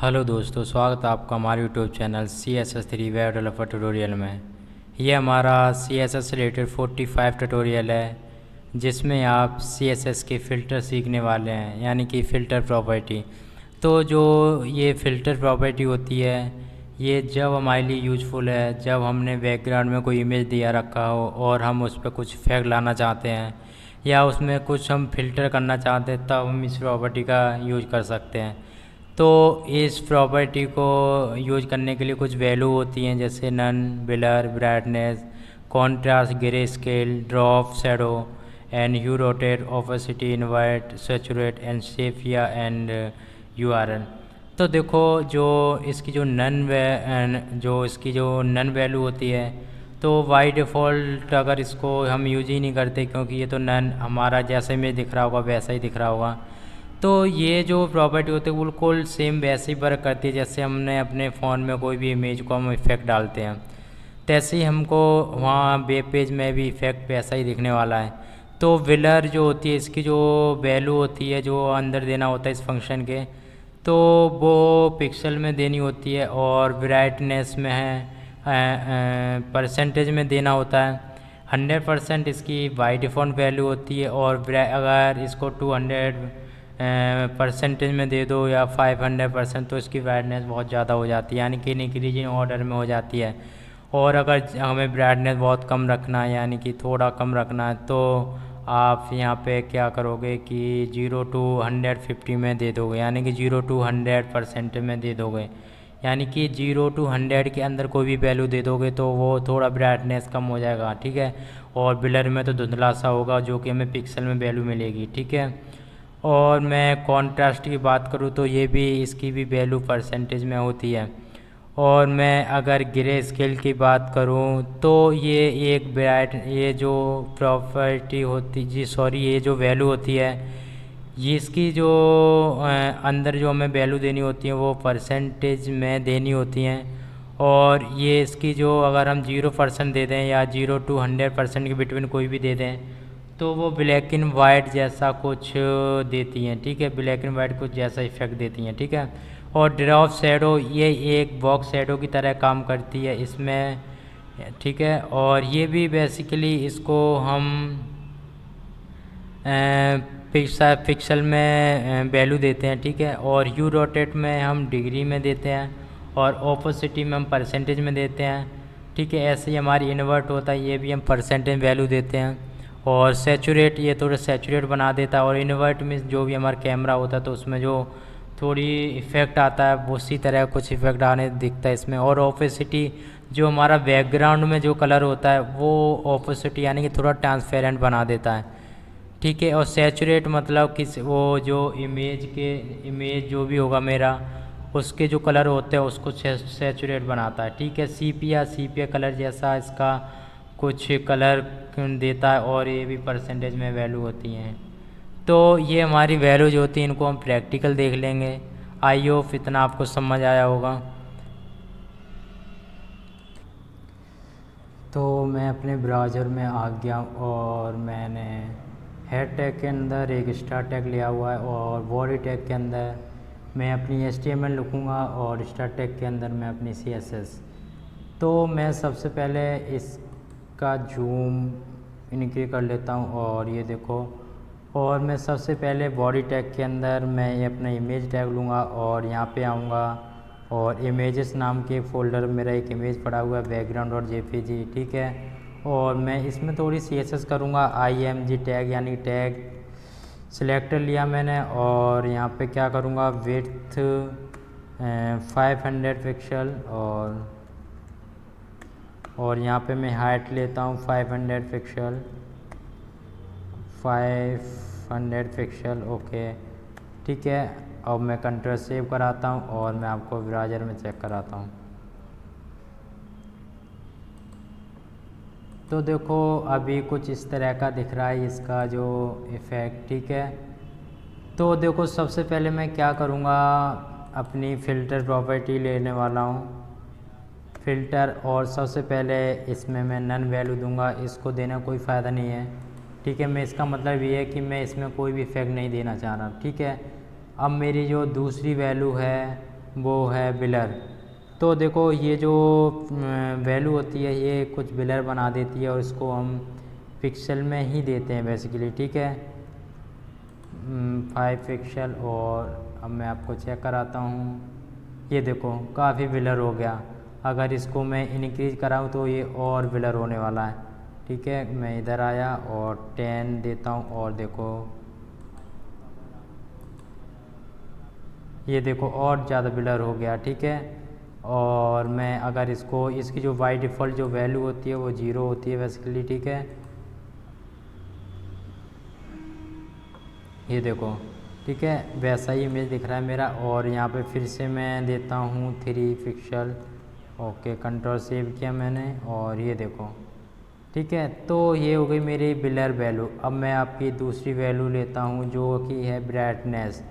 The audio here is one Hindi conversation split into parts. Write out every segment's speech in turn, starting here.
हेलो दोस्तों, स्वागत है आपका हमारे YouTube channel CSS3 web developer tutorial में। ये हमारा CSS से रिलेटेड 45 ट्यूटोरियल है, जिसमें आप CSS के फ़िल्टर सीखने वाले हैं, यानी कि फ़िल्टर प्रॉपर्टी। तो जो ये फ़िल्टर प्रॉपर्टी होती है, ये जब हमारे लिए यूज़फुल है जब हमने बैकग्राउंड में कोई इमेज दिया रखा हो और हम उस पर कुछ इफेक्ट लाना चाहते हैं या उसमें कुछ हम फ़िल्टर करना चाहते हैं, तब हम इस प्रॉपर्टी का यूज़ कर सकते हैं। तो इस प्रॉपर्टी को यूज करने के लिए कुछ वैल्यू होती हैं, जैसे none, blur, brightness, contrast, grey scale, drop, shadow and hue, rotate, opacity, invert, saturate and sepia and URL। तो देखो, जो नन वैल्यू होती है, तो बाई डिफ़ॉल्ट अगर इसको हम यूज ही नहीं करते, क्योंकि ये तो नन हमारा जैसे में दिख रहा होगा वैसा ही दिख रहा होगा। तो ये जो प्रॉपर्टी होती है बिल्कुल सेम वैसे ही वर्क करती है, जैसे हमने अपने फ़ोन में कोई भी इमेज को हम इफ़ेक्ट डालते हैं, तैसे ही हमको वहाँ वेब पेज में भी इफ़ेक्ट वैसा ही दिखने वाला है। तो विलर जो होती है, इसकी जो वैल्यू होती है जो अंदर देना होता है इस फंक्शन के, तो वो पिक्सल में देनी होती है, और ब्राइटनेस में है परसेंटेज में देना होता है। 100% इसकी बाई डिफ़ॉल्ट वैल्यू होती है, और अगर इसको 200 परसेंटेज में दे दो या 500%, तो इसकी ब्राइटनेस बहुत ज़्यादा हो जाती है, यानी कि इंक्रीजिंग ऑर्डर में हो जाती है। और अगर हमें ब्राइटनेस बहुत कम रखना है, यानी कि थोड़ा कम रखना है, तो आप यहाँ पे क्या करोगे कि 0 to 150 में दे दोगे, यानी कि 0 to 100% में दे दोगे। यानी कि 0 to 100 के अंदर कोई भी वैल्यू दे दोगे तो वो थोड़ा ब्राइटनेस कम हो जाएगा, ठीक है। और ब्लर में तो धुंधला सा होगा, जो कि हमें पिक्सल में वैल्यू मिलेगी, ठीक है। और मैं कॉन्ट्रास्ट की बात करूँ तो ये भी, इसकी भी वैल्यू परसेंटेज में होती है। और मैं अगर ग्रे स्केल की बात करूँ तो ये जो प्रॉपर्टी होती जी सॉरी ये जो वैल्यू होती है, ये इसकी जो अंदर जो हमें वैल्यू देनी होती है वो परसेंटेज में देनी होती हैं। और ये इसकी जो, अगर हम 0% दे दें या 0 to 100% के बिटवीन कोई भी दे दें, तो वो ब्लैक एंड वाइट जैसा कुछ देती हैं, ठीक है। ब्लैक एंड वाइट कुछ जैसा इफेक्ट देती हैं, ठीक है। और ड्रॉप शैडो, ये एक बॉक्स शैडो की तरह काम करती है इसमें, ठीक है। और ये भी बेसिकली इसको हम पिक्सल में वैल्यू देते हैं, ठीक है। और यू रोटेट में हम डिग्री में देते हैं, और ओपोसिटी में हम परसेंटेज में देते हैं, ठीक है। ऐसे ही हमारी इन्वर्ट होता है, ये भी हम परसेंटेज वैल्यू देते हैं। और सैचुरेट, ये थोड़ा सैचुरेट बना देता है। और इन्वर्ट में जो भी हमारा कैमरा होता है, तो उसमें जो थोड़ी इफ़ेक्ट आता है वो उसी तरह कुछ इफ़ेक्ट आने दिखता है इसमें। और ओपेसिटी, जो हमारा बैकग्राउंड में जो कलर होता है वो ओपेसिटी, यानी कि थोड़ा ट्रांसपेरेंट बना देता है, ठीक है। और सैचुरेट मतलब कि वो जो इमेज जो भी होगा मेरा, उसके जो कलर होते हैं उसको सैचुरेट बनाता है, ठीक है। सीपिया कलर जैसा इसका कुछ कलर देता है, और ये भी परसेंटेज में वैल्यू होती हैं। तो ये हमारी वैल्यू जो होती है, इनको हम प्रैक्टिकल देख लेंगे। आई होप इतना आपको समझ आया होगा। तो मैं अपने ब्राउज़र में आ गया, और मैंने हेड टैग के अंदर एक स्टार टैग लिया हुआ है, और बॉडी टैग के अंदर मैं अपनी HTML लिखूँगा, और स्टार टैग के अंदर मैं अपनी CSS। तो मैं सबसे पहले इसका जूम इनक्रीज कर लेता हूँ, और ये देखो। और मैं सबसे पहले बॉडी टैग के अंदर मैं ये अपना इमेज टैग लूँगा, और यहाँ पे आऊँगा, और इमेजेस नाम के फ़ोल्डर में मेरा एक इमेज पड़ा हुआ है, बैकग्राउंड और JPG, ठीक है। और मैं इसमें थोड़ी CSS करूँगा, IMG टैग, यानी टैग सिलेक्टर लिया मैंने। और यहाँ पे क्या करूँगा, विड्थ 500 पिक्सल, और यहाँ पे मैं हाइट लेता हूँ 500 पिक्सल, ओके, ठीक है। अब मैं कंट्रोल सेव कराता हूँ, और मैं आपको ब्राउज़र में चेक कराता हूँ। तो देखो, अभी कुछ इस तरह का दिख रहा है इसका जो इफ़ेक्ट, ठीक है। तो देखो, सबसे पहले मैं क्या करूँगा, अपनी फ़िल्टर प्रॉपर्टी लेने वाला हूँ, फ़िल्टर। और सबसे पहले इसमें मैं नन वैल्यू दूंगा, इसको देना कोई फ़ायदा नहीं है, ठीक है। मैं इसका मतलब ये है कि मैं इसमें कोई भी इफेक्ट नहीं देना चाह रहा, ठीक है। अब मेरी जो दूसरी वैल्यू है वो है बिलर। तो देखो ये जो वैल्यू होती है ये कुछ बिलर बना देती है और इसको हम पिक्सल में ही देते हैं बेसिकली, ठीक है, 5 पिक्सल। और अब मैं आपको चेक कराता हूँ, ये देखो काफ़ी बिलर हो गया। अगर इसको मैं इनक्रीज कराऊँ तो ये और बिलर होने वाला है, ठीक है। मैं इधर आया और 10 देता हूँ और देखो ये देखो और ज़्यादा बिलर हो गया, ठीक है। और मैं अगर इसको, इसकी जो बाई डिफ़ॉल्ट जो वैल्यू होती है वो 0 होती है बेसिकली, ठीक है। ये देखो, ठीक है, वैसा ही इमेज दिख रहा है मेरा। और यहाँ पे फिर से मैं देता हूँ 3 पिक्सल, ओके, कंट्रोल सेव किया मैंने और ये देखो, ठीक है। तो ये हो गई मेरी बिलर वैल्यू। अब मैं आपकी दूसरी वैल्यू लेता हूँ जो कि है ब्राइटनेस,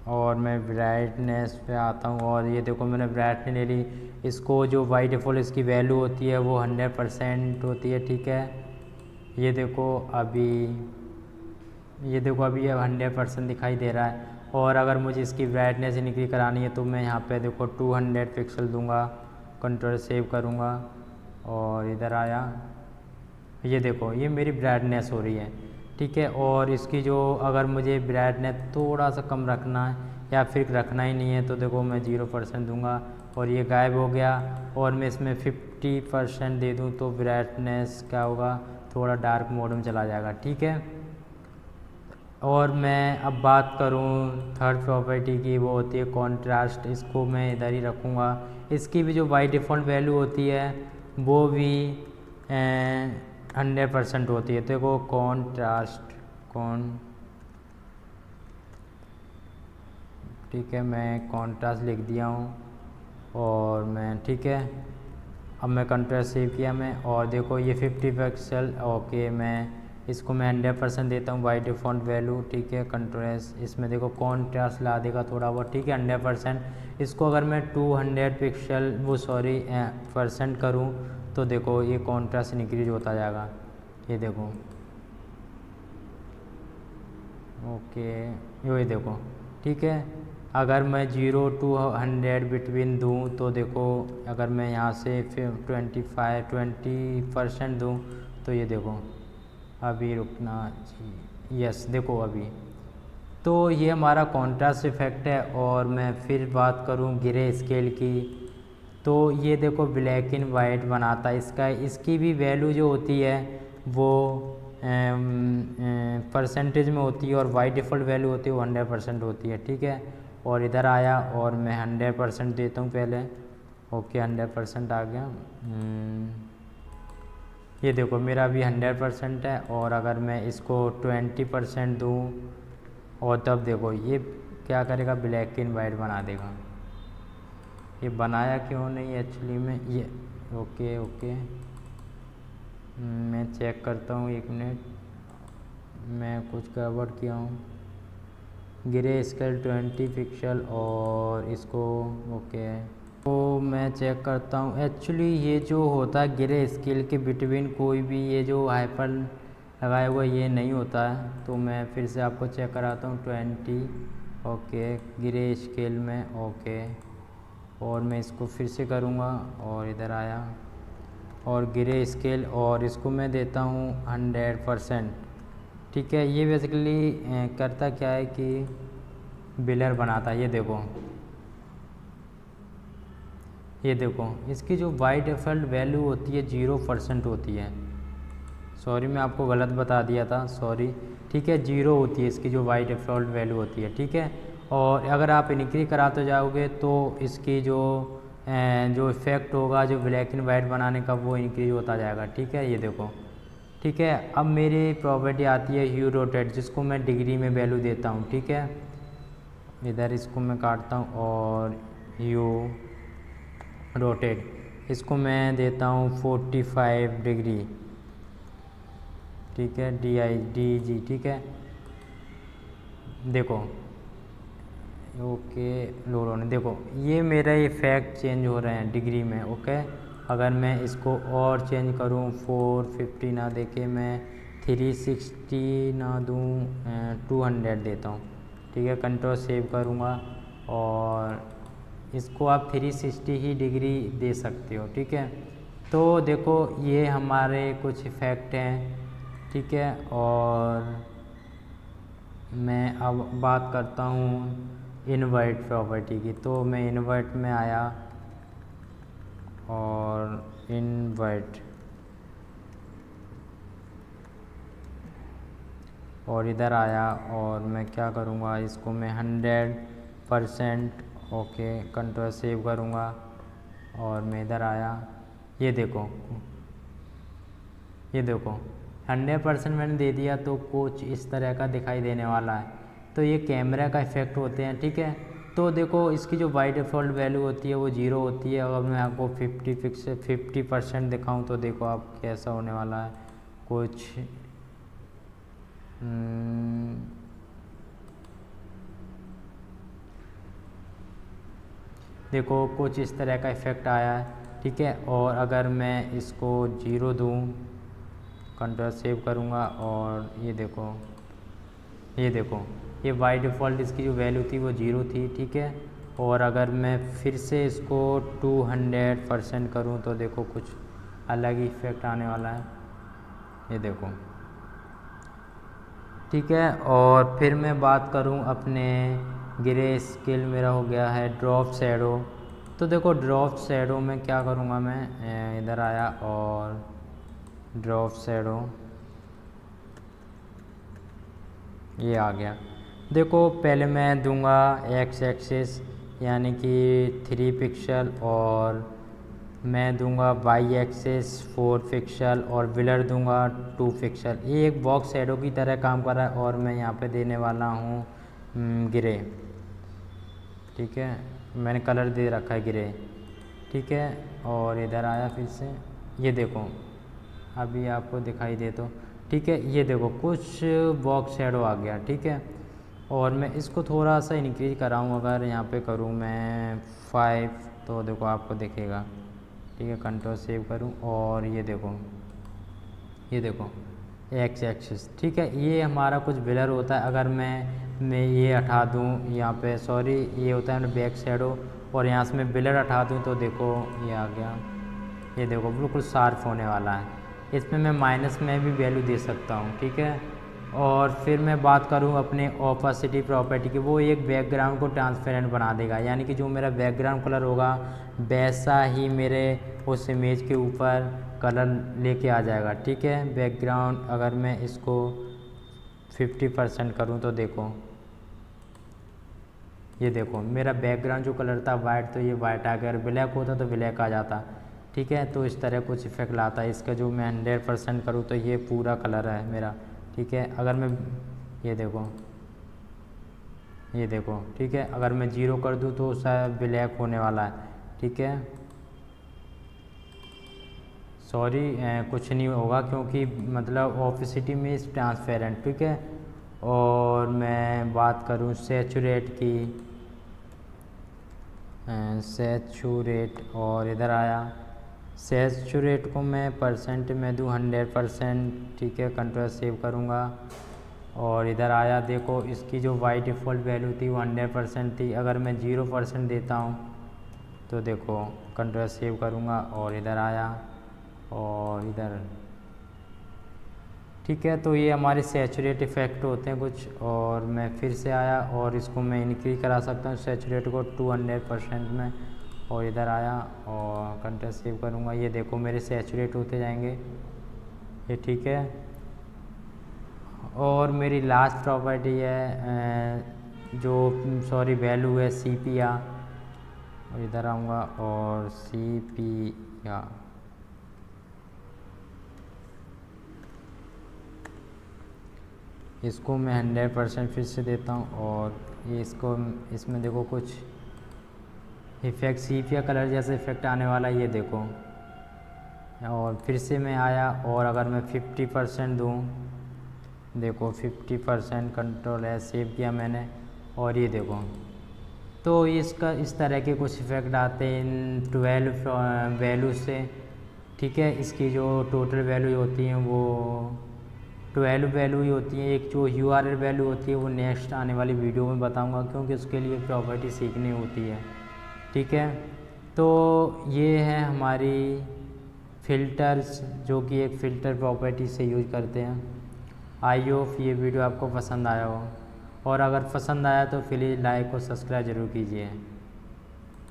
और मैं ब्राइटनेस पे आता हूँ और ये देखो मैंने ब्राइटनेस ले ली। इसको जो बाई डिफ़ॉल्ट इसकी वैल्यू होती है वो 100% होती है, ठीक है। ये देखो अभी, ये देखो अभी ये 100% दिखाई दे रहा है। और अगर मुझे इसकी ब्राइटनेस इंक्रीज करानी है तो मैं यहाँ पे देखो 200 पिक्सल दूंगा, कंट्रोल सेव करूँगा और इधर आया, ये देखो ये मेरी ब्राइटनेस हो रही है, ठीक है। और इसकी जो, अगर मुझे ब्राइटनेस थोड़ा सा कम रखना है या फिर रखना ही नहीं है तो देखो मैं 0% दूंगा और ये गायब हो गया। और मैं इसमें 50% दे दूं तो ब्राइटनेस क्या होगा, थोड़ा डार्क मोड में चला जाएगा, ठीक है। और मैं अब बात करूं थर्ड प्रॉपर्टी की, वो होती है कॉन्ट्रास्ट। इसको मैं इधर ही रखूँगा। इसकी भी जो बाई डिफ़ॉल्ट वैल्यू होती है वो भी 100% होती है। देखो कॉन्ट्रास्ट, ठीक है, मैं कॉन्ट्रास्ट लिख दिया हूँ और मैं, ठीक है, अब मैं कंट्रास्ट सेव किया मैं और देखो ये 50 पिक्सल, ओके। मैं इसको मैं 100% देता हूँ बाई डिफ़ॉल्ट वैल्यू, ठीक है। कंट्रास्ट, इसमें देखो कॉन्ट्रास्ट ला देगा थोड़ा बहुत, ठीक है, 100%। इसको अगर मैं 200 पिक्सल वो सॉरी % करूँ तो देखो ये कॉन्ट्रास्ट इंक्रीज होता जाएगा, ये देखो, ओके, ये देखो, ठीक है। अगर मैं 0 to 100 बिटवीन दूँ तो देखो, अगर मैं यहाँ से फिर 20% दूँ तो ये देखो, अभी रुकना जी, यस, देखो अभी। तो ये हमारा कॉन्ट्रास्ट इफेक्ट है। और मैं फिर बात करूँ ग्रे स्केल की, तो ये देखो ब्लैक एंड वाइट बनाता है इसका। इसकी भी वैल्यू जो होती है वो परसेंटेज में होती है और बाई डिफ़ॉल्ट वैल्यू होती है वो 100% होती है, ठीक है। और इधर आया और मैं 100% देता हूँ पहले, ओके, 100% आ गया। ये देखो मेरा अभी 100% है। और अगर मैं इसको 20% दूँ और तब देखो ये क्या करेगा, ब्लैक एंड वाइट बना देगा। ये बनाया क्यों नहीं एक्चुअली में ये, ओके ओके, मैं चेक करता हूँ, 1 मिनट, मैं कुछ गड़बड़ किया हूँ। ग्रे स्केल 20 पिक्सल और इसको, ओके, तो मैं चेक करता हूँ। एक्चुअली ये जो होता है ग्रे स्केल के बिटवीन कोई भी ये जो हाइपर लगाया हुआ ये नहीं होता है। तो मैं फिर से आपको चेक कराता हूँ 20, ओके, ग्रे स्केल में, ओके। और मैं इसको फिर से करूँगा और इधर आया और ग्रे स्केल और इसको मैं देता हूँ 100%, ठीक है। ये बेसिकली करता क्या है कि बिलर बनाता है। ये देखो इसकी जो बाई डिफ़ॉल्ट वैल्यू होती है 0% होती है। सॉरी मैं आपको गलत बता दिया था, सॉरी, ठीक है, 0 होती है इसकी जो बाई डिफ़ॉल्ट वैल्यू होती है, ठीक है। और अगर आप इंक्रीज कराते जाओगे तो इसकी जो इफ़ेक्ट होगा जो ब्लैक एंड वाइट बनाने का वो इंक्रीज होता जाएगा, ठीक है। ये देखो, ठीक है। अब मेरी प्रॉपर्टी आती है ह्यू रोटेट, जिसको मैं डिग्री में वैल्यू देता हूँ, ठीक है। इधर इसको मैं काटता हूँ और ह्यू रोटेट इसको मैं देता हूँ 45 डिग्री, ठीक है, DG, ठीक है। देखो, ओके, लोड होने, देखो ये मेरा इफेक्ट चेंज हो रहे हैं डिग्री में, ओके। अगर मैं इसको और चेंज करूँ, 450 ना देके मैं 360 ना दूँ, 200 देता हूँ, ठीक है, कंट्रोल सेव करूँगा और इसको आप 360 ही डिग्री दे सकते हो। ठीक है, तो देखो ये हमारे कुछ इफ़ेक्ट हैं। ठीक है, और मैं अब बात करता हूँ इनवर्ट प्रॉपर्टी की। तो मैं इनवर्ट में आया और इनवर्ट और इधर आया और मैं क्या करूँगा, इसको मैं 100% ओके कंट्रोल सेव करूँगा और मैं इधर आया। ये देखो 100% मैंने दे दिया तो कुछ इस तरह का दिखाई देने वाला है। तो ये कैमरा का इफ़ेक्ट होते हैं। ठीक है, तो देखो इसकी जो बाई डिफ़ॉल्ट वैल्यू होती है वो 0 होती है। अगर मैं आपको 50% दिखाऊं तो देखो आप कैसा होने वाला है कुछ देखो कुछ इस तरह का इफ़ेक्ट आया है। ठीक है, और अगर मैं इसको 0 दूँ, कंट्रोल सेव करूँगा और ये देखो ये बाई डिफ़ॉल्ट इसकी जो वैल्यू थी वो 0 थी। ठीक है, और अगर मैं फिर से इसको 200% करूँ तो देखो कुछ अलग ही इफ़ेक्ट आने वाला है। ये देखो, ठीक है, और फिर मैं बात करूं अपने ग्रे स्केल मेरा हो गया है ड्रॉप शैडो। तो देखो ड्रॉप शैडो में क्या करूंगा, मैं इधर आया और ड्रॉप शैडो ये आ गया। देखो पहले मैं दूंगा एक्स एक्सिस यानी कि 3 पिक्सल और मैं दूंगा वाई एक्सिस 4 पिक्सल और विलर दूंगा 2 पिक्सल। ये एक बॉक्स शैडो की तरह काम कर रहा है और मैं यहाँ पे देने वाला हूँ ग्रे। ठीक है, मैंने कलर दे रखा है ग्रे। ठीक है, और इधर आया फिर से, ये देखो अभी आपको दिखाई दे तो ठीक है, ये देखो कुछ बॉक्स शैडो आ गया। ठीक है, और मैं इसको थोड़ा सा इंक्रीज कराऊँ, अगर यहाँ पे करूँ मैं 5 तो देखो आपको दिखेगा। ठीक है, कंट्रोल सेव करूं और ये देखो एक्स एक्सिस। ठीक है, ये हमारा कुछ ब्लर होता है। अगर मैं ये हटा दूं यहाँ पे, सॉरी ये होता है बैक शैडो, और यहाँ से मैं ब्लर हटा दूं तो देखो ये आ गया। ये देखो बिल्कुल शार्प होने वाला है। इसमें मैं माइनस में भी वैल्यू दे सकता हूँ। ठीक है, और फिर मैं बात करूँ अपने ओपेसिटी प्रॉपर्टी की, वो एक बैकग्राउंड को ट्रांसपेरेंट बना देगा, यानी कि जो मेरा बैकग्राउंड कलर होगा वैसा ही मेरे उस इमेज के ऊपर कलर लेके आ जाएगा। ठीक है, बैकग्राउंड अगर मैं इसको 50% करूँ तो देखो ये देखो मेरा बैकग्राउंड जो कलर था वाइट, तो ये वाइट आ गया, अगर ब्लैक होता तो ब्लैक आ जाता। ठीक है, तो इस तरह कुछ इफेक्ट लाता है। इसका जो मैं 100% करूँ तो ये पूरा कलर है मेरा। ठीक है, अगर मैं ये देखो ठीक है, अगर मैं 0 कर दूँ तो शायद ब्लैक होने वाला है। ठीक है, सॉरी कुछ नहीं होगा क्योंकि मतलब ओपेसिटी में इस ट्रांसपेरेंट। ठीक है, और मैं बात करूँ सैचुरेट की, सैचुरेट और इधर आया सैचुरेट को मैं परसेंट में दूँ 100%। ठीक है, कंट्रोल सेव करूँगा और इधर आया। देखो इसकी जो बाई डिफ़ॉल्ट वैल्यू थी वो 100% थी। अगर मैं 0% देता हूँ तो देखो कंट्रोल सेव करूँगा और इधर आया और इधर। ठीक है, तो ये हमारे सैचुरेट इफ़ेक्ट होते हैं कुछ, और मैं फिर से आया और इसको मैं इंक्रीज करा सकता हूँ सैचुरेट को 200% में, और इधर आया और कंट्रोल सेव करूँगा। ये देखो मेरे सैचुरेट होते जाएंगे ये। ठीक है, और मेरी लास्ट प्रॉपर्टी है जो सॉरी वैल्यू है सीपिया, और इधर आऊँगा और सीपिया इसको मैं 100% फिर से देता हूँ, और ये इसमें देखो कुछ इफ़ेक्ट सीपिया कलर जैसे इफ़ेक्ट आने वाला है। ये देखो, और फिर से मैं आया और अगर मैं 50% दूँ, देखो 50% कंट्रोल है सेव किया मैंने, और ये देखो तो इसका इस तरह के कुछ इफ़ेक्ट आते हैं इन 12 वैल्यू से। ठीक है, इसकी जो टोटल वैल्यू होती हैं वो 12 वैल्यू ही होती है। एक जो URL वैल्यू होती है वो नेक्स्ट आने वाली वीडियो में बताऊंगा, क्योंकि उसके लिए प्रॉपर्टी सीखनी होती है। ठीक है, तो ये है हमारी फ़िल्टर्स, जो कि एक फ़िल्टर प्रॉपर्टी से यूज करते हैं। आई होप ये वीडियो आपको पसंद आया हो, और अगर पसंद आया तो प्लीज़ लाइक और सब्सक्राइब ज़रूर कीजिए।